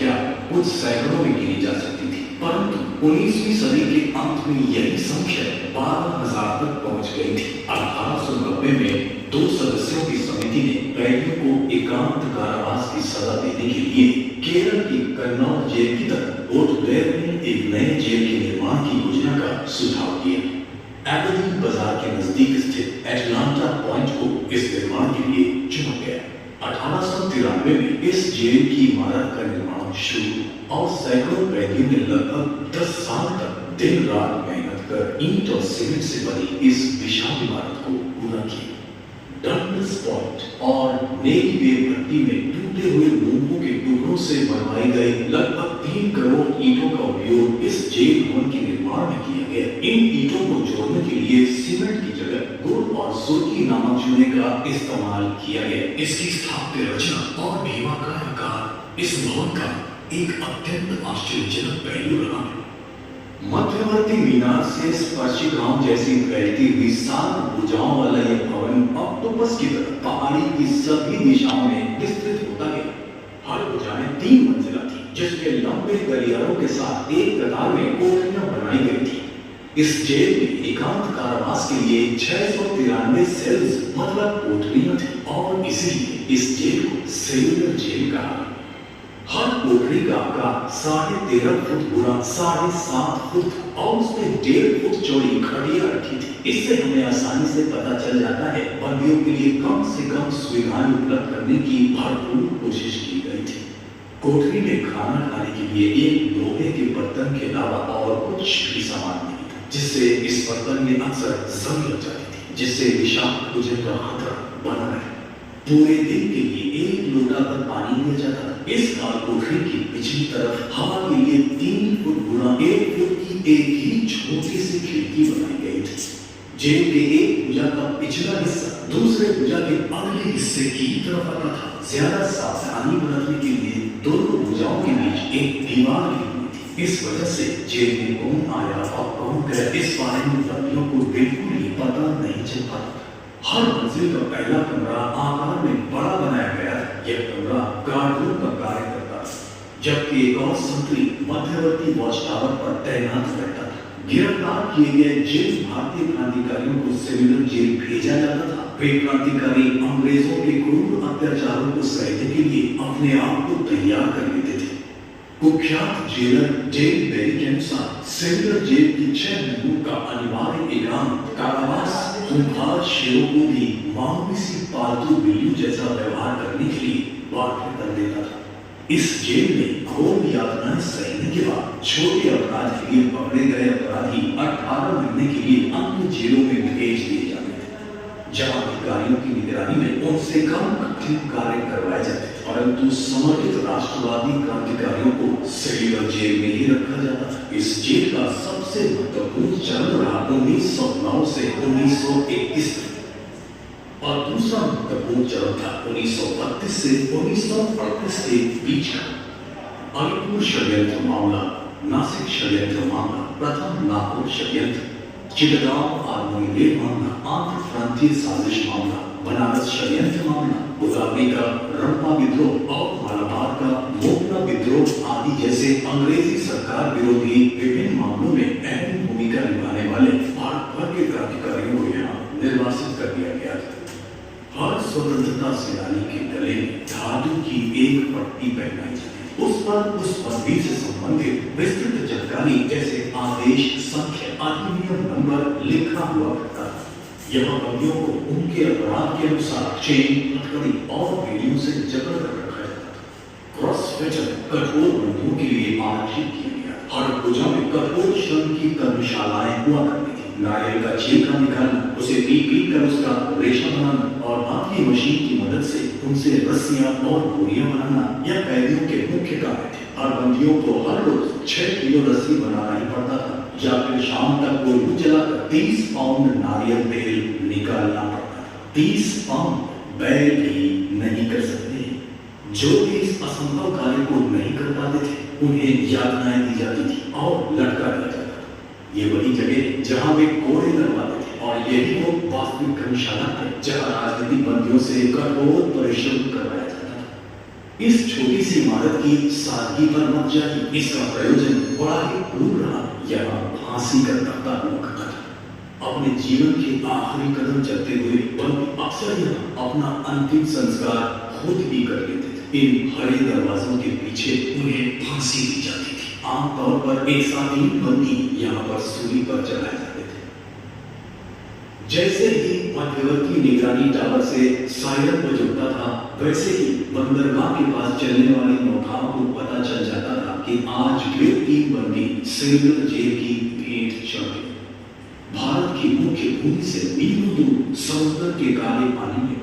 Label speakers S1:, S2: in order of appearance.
S1: संख्या कुछ सैकड़ों में गिनी जा सकती थी, परंतु 19वीं सदी के अंत में यही संख्या 12,000 तक पहुंच गई थी। 1890 में 2 सदस्यों की समिति ने कैदियों को एकांत कारावास की सजा देने के लिए केरल की कन्नौज जेल की तरफ पोर्ट ब्लेयर में एक नए जेल के निर्माण की योजना का सुझाव दिया। एबरडीन बाजार के नजदीक स्थित एटलांटा पॉइंट को इस निर्माण के लिए चुना गया। 1893 में इस जेल की इमारत का निर्माण शुरू और सैकड़ों कैदियों ने लगभग 10 साल तक दिन रात मेहनत कर ईंट और सीमेंट से बनी इस विशाल इमारत को पूरा किया। डंडस पॉइंट और नेवी बे भट्टी में टूटे हुए मोमों के टुकड़ों से बनवाई गई लगभग 3 करोड़ ईंटों का उपयोग इस जेल भवन के निर्माण में किया गया। इन ईंटों को जोड़ने के लिए सीमेंट की जगह गुड़ और सुर्खी नामक चूने का इस्तेमाल किया गया। इसकी स्थापत्य रचना और भीमाकार आकार इस भवन का एक अत्यंत आश्चर्यजनक पहलू रहा। मध्यवर्ती मीनार से स्पर्शिकाओं जैसी फैलती हुई 7 भुजाओं वाला यह भवन ऑक्टोपस की तरह पहाड़ी की सभी दिशाओं में विस्तृत होता गया। हर भुजा में 3 मंजिला थी, जिसके लंबे गलियारों के साथ एक कतार में कोठरियां बनाई गई थी। इस जेल में एकांत कारावास के लिए 693 सेल्स मतलब कोठरियां थी और इसीलिए इस जेल को सेलुलर जेल कहा। हर कोठरी का आकार 13.5 फुट गुना 7.5 फुट और उसमें 1.5 फुट चौड़ी खड़िया रखी थी। इससे हमें आसानी से पता चल जाता है बंदियों के लिए कम से कम सुविधाएं उपलब्ध करने की भरपूर कोशिश की गई थी। कोठरी में खाना खाने के लिए एक लोहे के बर्तन के अलावा और कुछ भी सामान नहीं था, जिससे इस बर्तन में अक्सर जंग लग जाती थी, जिससे विषाक्त भोजन का खतरा बना रहे। पूरे दिन के लिए 1 लोटा पर पानी लिया जाता था। इस काल कोठरी की पिछली तरफ हवा के लिए 3 फुट गुना 1 फुट की एक ही छोटी सी खिड़की बनाई गई थी। जेल के एक भुजा का पिछला हिस्सा दूसरे भुजा के अगले हिस्से की तरफ आता था। ज्यादा सावधानी बरतने के लिए दोनों भुजाओं के बीच एक दीवार लगी हुई थी। इस वजह से जेल में कौन आया और कौन गया इस बारे में बंदियों को बिल्कुल ही पता नहीं चल पाता। हर मंजिल का पहला कमरा आकार में बड़ा बनाया गया। यह कमरा गार्ड रूम का कार्य करता था, जबकि एक और संतरी मध्यवर्ती वॉच टावर पर तैनात रहता था। गिरफ्तार किए गए जिन भारतीय क्रांतिकारियों को सेलुलर जेल भेजा जाता था, वे क्रांतिकारी अंग्रेजों के क्रूर अत्याचारों को सहने के लिए अपने आप को तैयार कर लेते थे। कुख्यात जेलर जेल बेरी के अनुसार सेलुलर जेल की 6 महीनों का अनिवार्य एकांत कारावास खूंखार शेरों को भी मामूली सी पालतू बिल्लियों जैसा व्यवहार करने के लिए बाध्य कर देता था। इस जेल में घोर यातनाएं सहने के बाद छोटे अपराध के लिए पकड़े गए अपराधी 18 महीने के लिए अन्य जेलों में भेज दिए जाते थे, जहां अधिकारियों की निगरानी में उनसे कम कठिन कार्य करवाए जाते थे। परंतु समर्पित राष्ट्रवादी क्रांतिकारियों को सेलुलर जेल में ही रखा जाता था। इस जेल का सबसे महत्वपूर्ण चरण रहा 1909 से 1921 और दूसरा महत्वपूर्ण चरण था 1932 से 1938 के बीच का। अलीपुर षड्यंत्र मामला, नासिक षड्यंत्र मामला, प्रथम लाहौर षड्यंत्र, चिटगांव आर्मोरी मामला, आंध्र फ्रांतीय साजिश मामला, बनारस षड्यंत्र मामला, बुगावी का रंपा विद्रोह और मालाबार का मोगरा विद्रोह आदि जैसे अंग्रेजी सरकार विरोधी विभिन्न मामलों में अहम भूमिका निभाने वाले भारत भर के क्रांतिकारियों को यहाँ निर्वासित कर दिया गया था। हर स्वतंत्रता सेनानी के गले में धातु की एक पट्टी पहनाई जाती थी। उस पर उस बंदी से संबंधित विस्तृत जानकारी जैसे आदेश संख्या, अधिनियम नंबर लिखा हुआ करता था। यह बंदियों को उनके अपराध के अनुसार चेन, हथकड़ी और बेड़ियों से जकड़ कर रखा जाता था। क्रॉस फिटर कठोर बंदियों के लिए आरक्षित किया गया। हर भुजा में कठोर श्रम की कर्मशालाएं हुआ करती थी। नारियल का छिलका निकालना, उसे पीट कर उसका रेशा बनाना और हाथ की मशीन की मदद से उनसे रस्सियां और बोरियां बनाना यह कैदियों के मुख्य कार्य थे। हर बंदियों को हर रोज 6 किलो रस्सी बनाना ही पड़ता था, या फिर शाम तक गोलू जलाकर 30 पाउंड नारियल तेल निकालना पड़ता था। 30 पाउंड बैल भी नहीं कर सकते। जो भी इस असंभव कार्य को नहीं कर पाते थे, उन्हें यातनाएं दी जाती थी और लटका दिया जाता था। ये वही जगह जहां वे कोड़े करवाते थे और यही वो वास्तविक कर्मशाला है जहां राजनीतिक बंदियों से कठोर परिश्रम करवाया जाता था। इस छोटी सी इमारत की सादगी पर मत जाइए, इसका प्रयोजन बड़ा ही क्रूर रहा। यहाँ फांसी का तख्ता हुआ करता था। अपने जीवन के आखिरी कदम चलते हुए बंदी अक्सर यहाँ अपना अंतिम संस्कार खुद ही कर लेते थे। इन हरे दरवाजों के पीछे उन्हें फांसी दी जाती थी। आमतौर पर 103 बंदी यहाँ पर सूली पर चढ़ाए जाते थे। जैसे ही मध्यवर्ती निगरानी टावर से सायरन बजता था, वैसे ही बंदरगाह के पास चलने वाली नौकाओं को पता चल जाता था कि आज वे 3 बंदी श्रीनगर जेल की भेंट चढ़ गए। भारत की मुख्य भूमि से मीलों दूर समुद्र के काले पानी में